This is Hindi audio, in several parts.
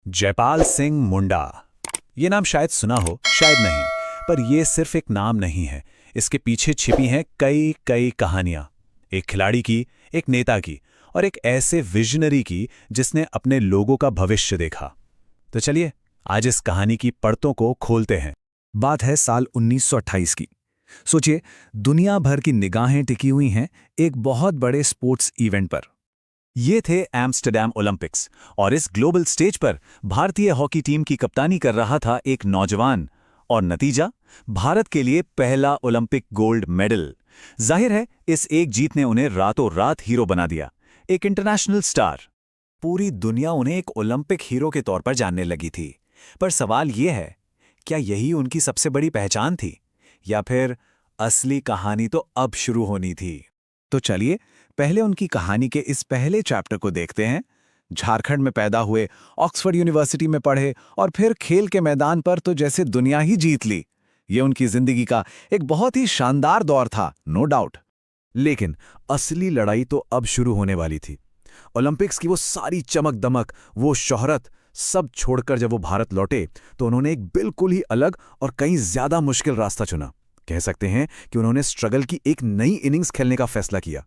जयपाल सिंह मुंडा। ये नाम शायद सुना हो, शायद नहीं, पर ये सिर्फ एक नाम नहीं है। इसके पीछे छिपी हैं कई कई कहानियां। एक खिलाड़ी की, एक नेता की और एक ऐसे विजनरी की जिसने अपने लोगों का भविष्य देखा। तो चलिए आज इस कहानी की परतों को खोलते हैं। बात है साल 1928 की। सोचिए, दुनिया भर की निगाहें टिकी हुई हैं एक बहुत बड़े स्पोर्ट्स इवेंट पर। ये थे एम्स्टरडैम ओलंपिक्स और इस ग्लोबल स्टेज पर भारतीय हॉकी टीम की कप्तानी कर रहा था एक नौजवान। और नतीजा, भारत के लिए पहला ओलंपिक गोल्ड मेडल। जाहिर है इस एक जीत ने उन्हें रातों रात हीरो बना दिया, एक इंटरनेशनल स्टार। पूरी दुनिया उन्हें एक ओलंपिक हीरो के तौर पर जानने लगी थी। पर सवाल ये है, क्या यही उनकी सबसे बड़ी पहचान थी, या फिर असली कहानी तो अब शुरू होनी थी? तो चलिए पहले उनकी कहानी के इस पहले चैप्टर को देखते हैं। झारखंड में पैदा हुए, ऑक्सफोर्ड यूनिवर्सिटी में पढ़े और फिर खेल के मैदान पर तो जैसे दुनिया ही जीत ली। ये उनकी जिंदगी का एक बहुत ही शानदार दौर था, नो डाउट। लेकिन असली लड़ाई तो अब शुरू होने वाली थी। ओलंपिक्स की वो सारी चमक दमक, वो शोहरत, सब छोड़कर जब वो भारत लौटे तो उन्होंने एक बिल्कुल ही अलग और कहीं ज्यादा मुश्किल रास्ता चुना। कह सकते हैं कि उन्होंने स्ट्रगल की एक नई इनिंग्स खेलने का फैसला किया।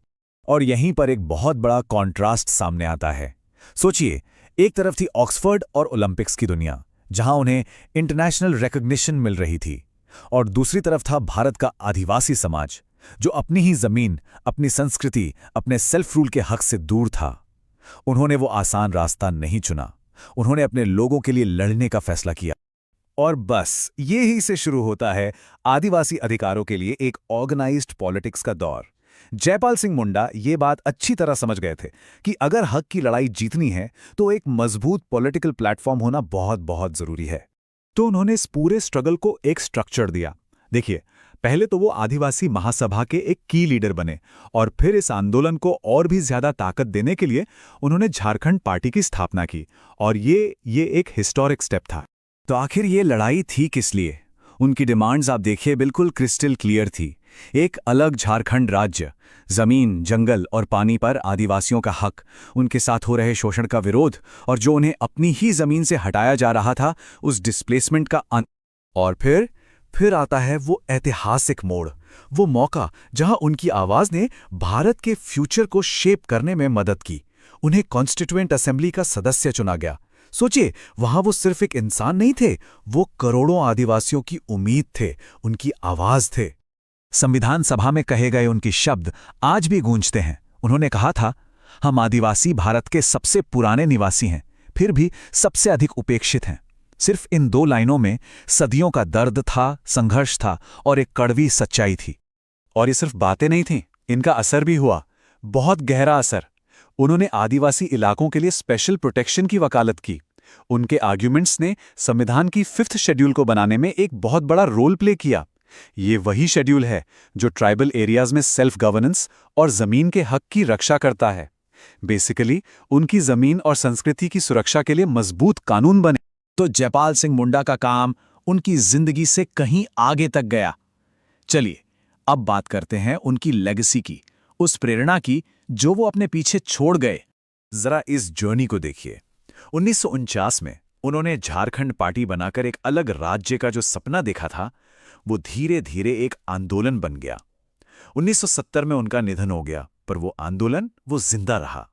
और यहीं पर एक बहुत बड़ा कॉन्ट्रास्ट सामने आता है। सोचिए, एक तरफ थी ऑक्सफोर्ड और ओलंपिक्स की दुनिया, जहां उन्हें इंटरनेशनल रिकॉग्निशन मिल रही थी, और दूसरी तरफ था भारत का आदिवासी समाज, जो अपनी ही जमीन, अपनी संस्कृति, अपने सेल्फ रूल के हक से दूर था। उन्होंने वो आसान रास्ता नहीं चुना, उन्होंने अपने लोगों के लिए लड़ने का फैसला किया। और बस ये ही से शुरू होता है आदिवासी अधिकारों के लिए एक ऑर्गेनाइज्ड पॉलिटिक्स का दौर। जयपाल सिंह मुंडा ये बात अच्छी तरह समझ गए थे कि अगर हक की लड़ाई जीतनी है तो एक मजबूत पॉलिटिकल प्लेटफॉर्म होना बहुत बहुत जरूरी है। तो उन्होंने इस पूरे स्ट्रगल को एक स्ट्रक्चर दिया। देखिए, पहले तो वो आदिवासी महासभा के एक की लीडर बने, और फिर इस आंदोलन को और भी ज्यादा ताकत देने के लिए उन्होंने झारखंड पार्टी की स्थापना की। और ये एक हिस्टोरिक स्टेप था। तो आखिर ये लड़ाई थी किस लिए? उनकी डिमांड्स आप देखिए बिल्कुल क्रिस्टल क्लियर थी। एक अलग झारखंड राज्य, जमीन, जंगल और पानी पर आदिवासियों का हक, उनके साथ हो रहे शोषण का विरोध, और जो उन्हें अपनी ही जमीन से हटाया जा रहा था उस डिस्प्लेसमेंट का अंत। और फिर आता है वो ऐतिहासिक मोड़, वो मौका जहां उनकी आवाज ने भारत के फ्यूचर को शेप करने में मदद की। उन्हें कॉन्स्टिट्यूएंट असेंबली का सदस्य चुना गया। सोचिए, वहां वो सिर्फ एक इंसान नहीं थे, वो करोड़ों आदिवासियों की उम्मीद थे, उनकी आवाज थे। संविधान सभा में कहे गए उनके शब्द आज भी गूंजते हैं। उन्होंने कहा था, हम आदिवासी भारत के सबसे पुराने निवासी हैं, फिर भी सबसे अधिक उपेक्षित हैं। सिर्फ इन 2 लाइनों में सदियों का दर्द था, संघर्ष था और एक कड़वी सच्चाई थी। और ये सिर्फ बातें नहीं थीं, इनका असर भी हुआ, बहुत गहरा असर। उन्होंने आदिवासी इलाकों के लिए स्पेशल प्रोटेक्शन की वकालत की। उनके आर्ग्यूमेंट्स ने संविधान की 5th शेड्यूल को बनाने में एक बहुत बड़ा रोल प्ले किया। ये वही शेड्यूल है जो ट्राइबल एरियाज में सेल्फ गवर्नेंस और जमीन के हक की रक्षा करता है। बेसिकली उनकी जमीन और संस्कृति की सुरक्षा के लिए मजबूत कानून बने। तो जयपाल सिंह मुंडा का काम उनकी जिंदगी से कहीं आगे तक गया। चलिए अब बात करते हैं उनकी लेगेसी की, उस प्रेरणा की जो वो अपने पीछे छोड़ गए। जरा इस जर्नी को देखिए। 1949 में उन्होंने झारखंड पार्टी बनाकर एक अलग राज्य का जो सपना देखा था, वो धीरे धीरे एक आंदोलन बन गया। 1970 में उनका निधन हो गया, पर वो आंदोलन वो जिंदा रहा।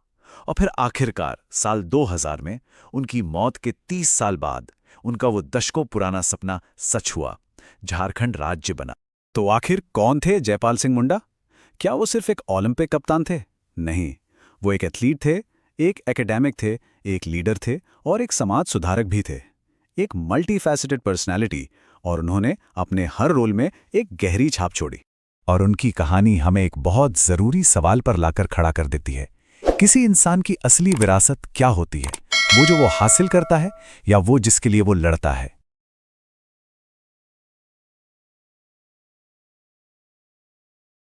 और फिर आखिरकार साल 2000 में उनकी मौत के 30 साल बाद उनका वो दशकों पुराना सपना सच हुआ, झारखंड राज्य बना। तो आखिर कौन थे जयपाल सिंह मुंडा? क्या वो सिर्फ एक ओलंपिक कप्तान थे? नहीं, वो एक एथलीट थे, एक एकेडमिक थे, एक लीडर थे और एक समाज सुधारक भी थे। एक मल्टी फैसेटेड पर्सनैलिटी, और उन्होंने अपने हर रोल में एक गहरी छाप छोड़ी। और उनकी कहानी हमें एक बहुत जरूरी सवाल पर लाकर खड़ा कर देती है। किसी इंसान की असली विरासत क्या होती है? वो जो वो हासिल करता है, या वो जिसके लिए वो लड़ता है?